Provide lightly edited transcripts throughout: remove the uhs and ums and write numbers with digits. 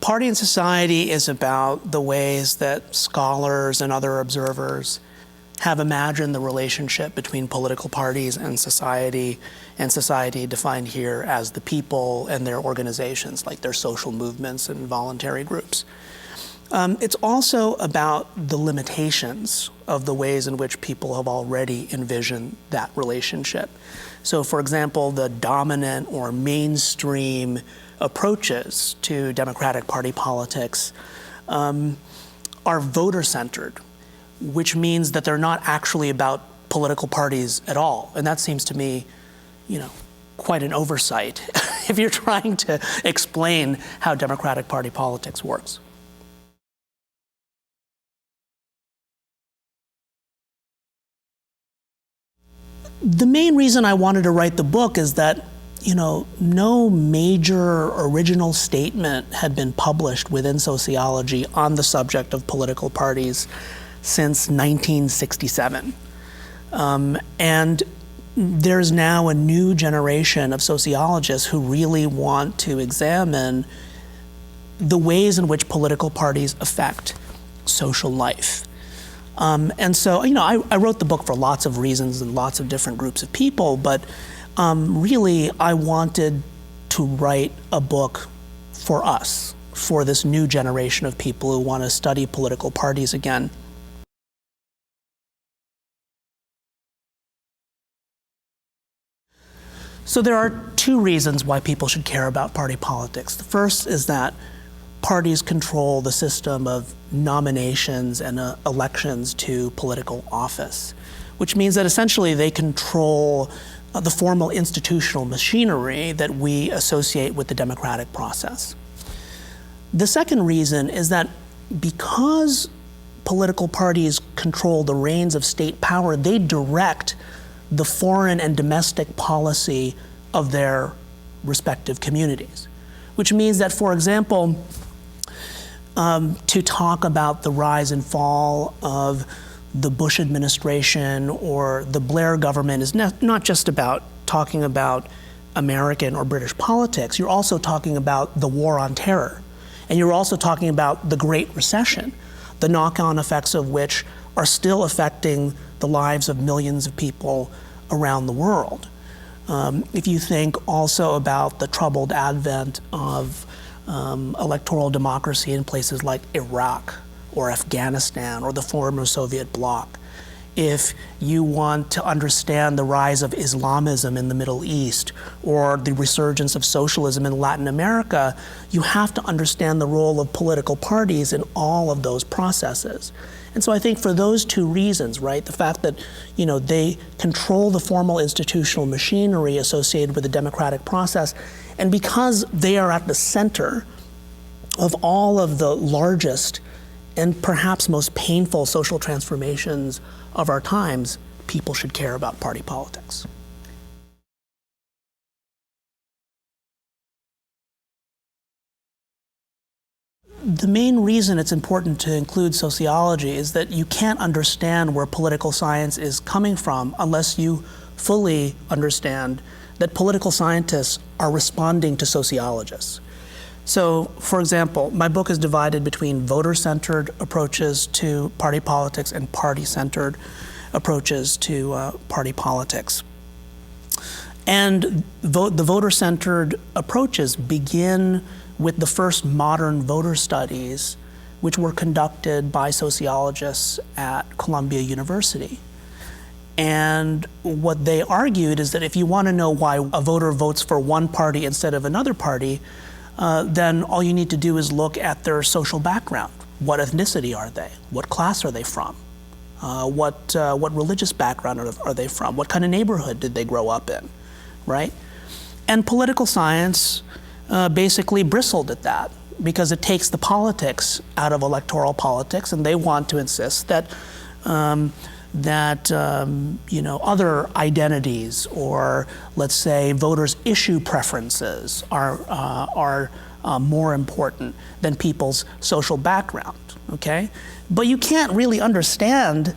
Party and Society is about the ways that scholars and other observers have imagined the relationship between political parties and society defined here as the people and their organizations, like their social movements and voluntary groups. It's also about the limitations of the ways in which people have already envisioned that relationship. So, for example, the dominant or mainstream approaches to Democratic Party politics are voter-centered, which means that they're not actually about political parties at all. And that seems to me, quite an oversight if you're trying to explain how Democratic Party politics works. The main reason I wanted to write the book is that, no major original statement had been published within sociology on the subject of political parties since 1967. And there's now a new generation of sociologists who really want to examine the ways in which political parties affect social life. And so, I wrote the book for lots of reasons and lots of different groups of people, but really I wanted to write a book for us, for this new generation of people who want to study political parties again. So there are two reasons why people should care about party politics. The first is that parties control the system of nominations and elections to political office, which means that essentially they control the formal institutional machinery that we associate with the democratic process. The second reason is that because political parties control the reins of state power, they direct the foreign and domestic policy of their respective communities, which means that, for example, to talk about the rise and fall of the Bush administration or the Blair government is not just about talking about American or British politics. You're also talking about the war on terror. And you're also talking about the Great Recession, the knock-on effects of which are still affecting the lives of millions of people around the world. If you think also about the troubled advent of electoral democracy in places like Iraq or Afghanistan or the former Soviet bloc, if you want to understand the rise of Islamism in the Middle East or the resurgence of socialism in Latin America, you have to understand the role of political parties in all of those processes. And so I think for those two reasons, right, the fact that, they control the formal institutional machinery associated with the democratic process, and because they are at the center of all of the largest and perhaps most painful social transformations of our times, people should care about party politics. The main reason it's important to include sociology is that you can't understand where political science is coming from unless you fully understand that political scientists are responding to sociologists. So, for example, my book is divided between voter-centered approaches to party politics and party-centered approaches to party politics. And the voter-centered approaches begin with the first modern voter studies, which were conducted by sociologists at Columbia University. And what they argued is that if you want to know why a voter votes for one party instead of another party, then all you need to do is look at their social background. What ethnicity are they? What class are they from? What religious background are they from? What kind of neighborhood did they grow up in, right? And political science basically bristled at that because it takes the politics out of electoral politics, and they want to insist that other identities or, let's say, voters' issue preferences are more important than people's social background, okay? But you can't really understand,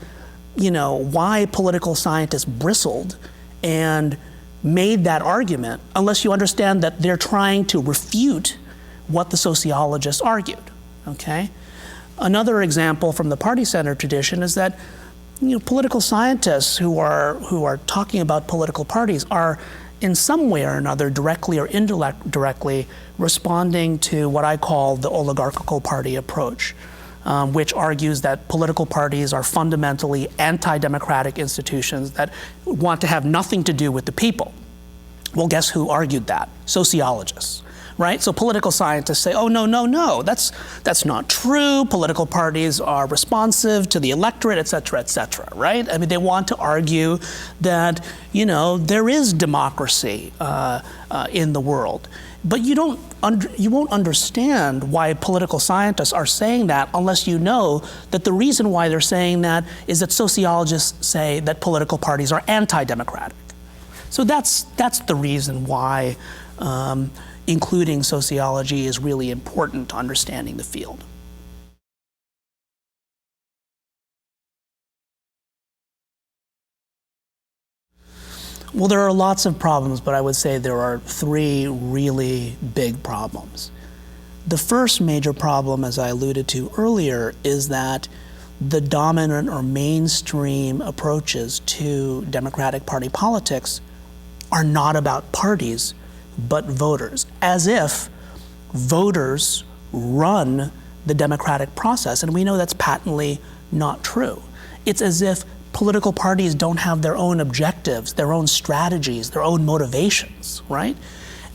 why political scientists bristled and made that argument unless you understand that they're trying to refute what the sociologists argued, okay? Another example from the party-centered tradition is that political scientists who are talking about political parties are in some way or another, directly or indirectly, responding to what I call the oligarchical party approach, which argues that political parties are fundamentally anti-democratic institutions that want to have nothing to do with the people. Well, guess who argued that? Sociologists. Right? So political scientists say, oh, no, that's not true. Political parties are responsive to the electorate, et cetera, right? I mean, they want to argue that, there is democracy in the world. But you won't understand why political scientists are saying that unless you know that the reason why they're saying that is that sociologists say that political parties are anti-democratic. So that's the reason why including sociology is really important to understanding the field. Well, there are lots of problems, but I would say there are three really big problems. The first major problem, as I alluded to earlier, is that the dominant or mainstream approaches to Democratic Party politics are not about parties, but voters, as if voters run the democratic process. And we know that's patently not true. It's as if political parties don't have their own objectives, their own strategies, their own motivations, right?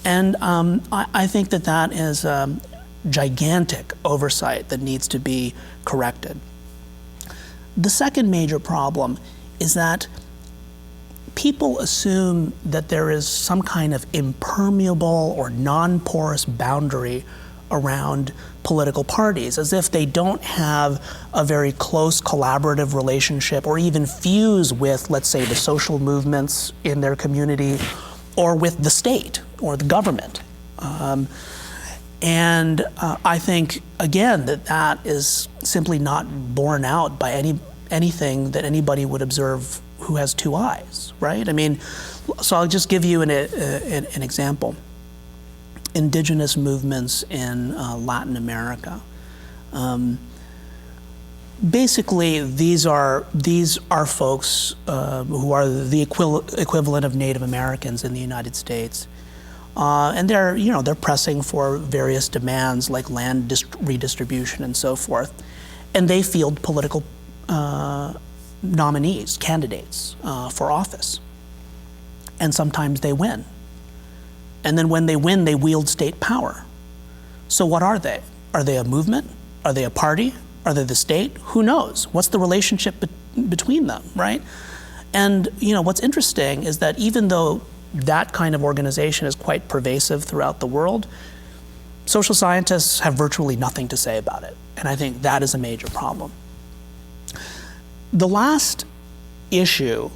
And I think that is a gigantic oversight that needs to be corrected. The second major problem is that people assume that there is some kind of impermeable or non-porous boundary around political parties, as if they don't have a very close collaborative relationship or even fuse with, let's say, the social movements in their community or with the state or the government. And I think, again, that is simply not borne out by anything that anybody would observe who has two eyes, right? I mean, so I'll just give you an example. Indigenous movements in Latin America. Basically, these are folks who are the equivalent of Native Americans in the United States, and they're pressing for various demands like land redistribution and so forth, and they field political candidates for office. And sometimes they win. And then when they win, they wield state power. So what are they? Are they a movement? Are they a party? Are they the state? Who knows? What's the relationship between them, right? And what's interesting is that even though that kind of organization is quite pervasive throughout the world, social scientists have virtually nothing to say about it. And I think that is a major problem. The last issue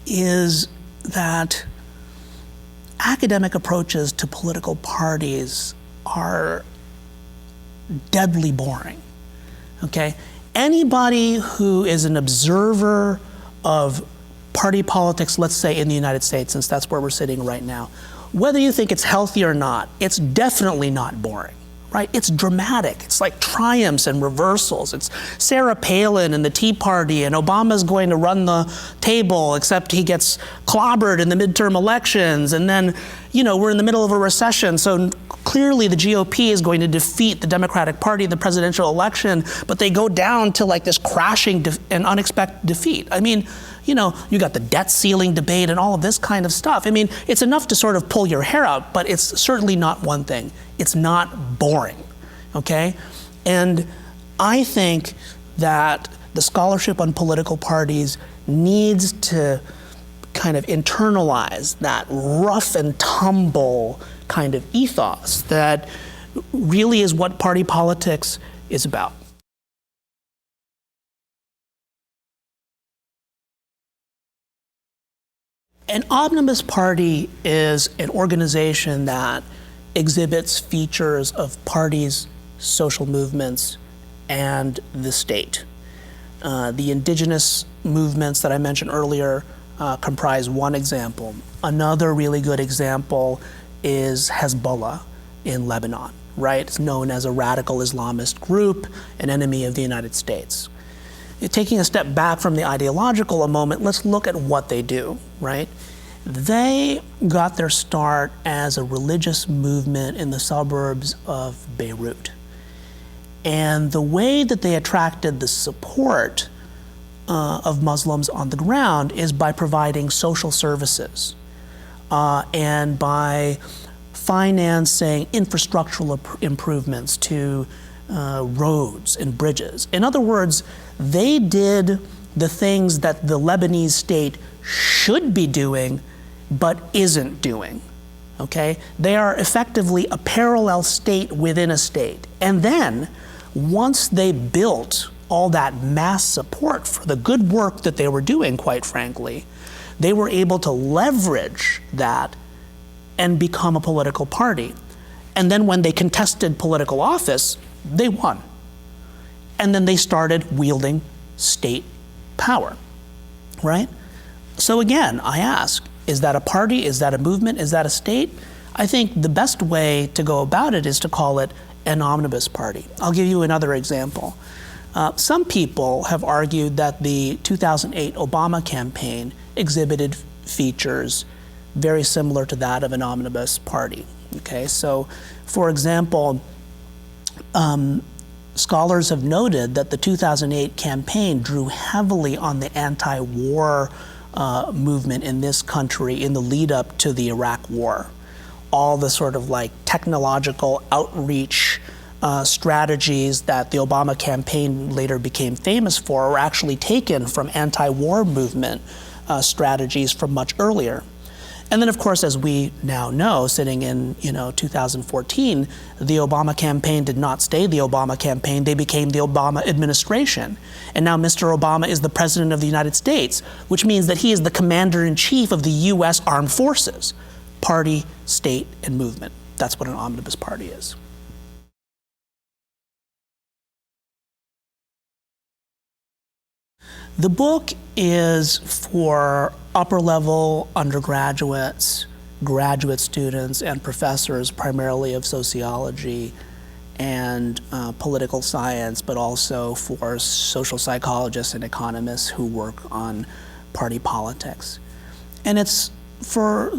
is that academic approaches to political parties are deadly boring, okay? Anybody who is an observer of party politics, let's say in the United States, since that's where we're sitting right now, whether you think it's healthy or not, it's definitely not boring. Right? It's dramatic. It's like triumphs and reversals. It's Sarah Palin and the Tea Party, and Obama's going to run the table, except he gets clobbered in the midterm elections. And then, we're in the middle of a recession, so clearly the GOP is going to defeat the Democratic Party in the presidential election, but they go down to like this crashing and unexpected defeat. I mean, you got the debt ceiling debate and all of this kind of stuff. I mean, it's enough to sort of pull your hair out, but it's certainly not one thing. It's not boring, okay? And I think that the scholarship on political parties needs to kind of internalize that rough and tumble kind of ethos that really is what party politics is about. An omnibus party is an organization that exhibits features of parties, social movements, and the state. The indigenous movements that I mentioned earlier comprise one example. Another really good example is Hezbollah in Lebanon, right? It's known as a radical Islamist group, an enemy of the United States. Taking a step back from the ideological a moment, let's look at what they do, right? They got their start as a religious movement in the suburbs of Beirut. And the way that they attracted the support of Muslims on the ground is by providing social services and by financing infrastructural improvements to roads and bridges. In other words, they did the things that the Lebanese state should be doing but isn't doing, okay? They are effectively a parallel state within a state. And then, once they built all that mass support for the good work that they were doing, quite frankly, they were able to leverage that and become a political party. And then when they contested political office, they won. And then they started wielding state power, right? So again, I ask, is that a party? Is that a movement? Is that a state? I think the best way to go about it is to call it an omnibus party. I'll give you another example. Some people have argued that the 2008 Obama campaign exhibited features very similar to that of an omnibus party. Okay, so for example, scholars have noted that the 2008 campaign drew heavily on the anti-war movement in this country in the lead up to the Iraq War. All the sort of like technological outreach strategies that the Obama campaign later became famous for were actually taken from anti-war movement strategies from much earlier. And then, of course, as we now know, sitting in 2014, the Obama campaign did not stay the Obama campaign. They became the Obama administration. And now Mr. Obama is the President of the United States, which means that he is the Commander-in-Chief of the U.S. Armed Forces. Party, state, and movement. That's what an omnibus party is. The book is for upper-level undergraduates, graduate students, and professors, primarily of sociology and political science, but also for social psychologists and economists who work on party politics. And it's for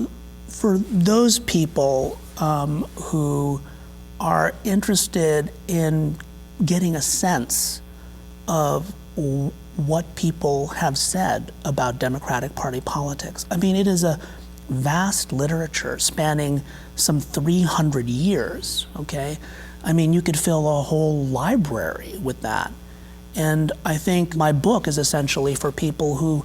those people who are interested in getting a sense of what people have said about Democratic Party politics. I mean, it is a vast literature spanning some 300 years, okay? I mean, you could fill a whole library with that. And I think my book is essentially for people who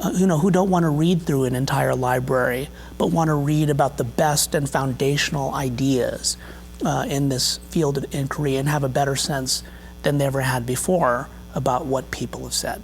who don't want to read through an entire library, but want to read about the best and foundational ideas in this field of inquiry and have a better sense than they ever had before about what people have said.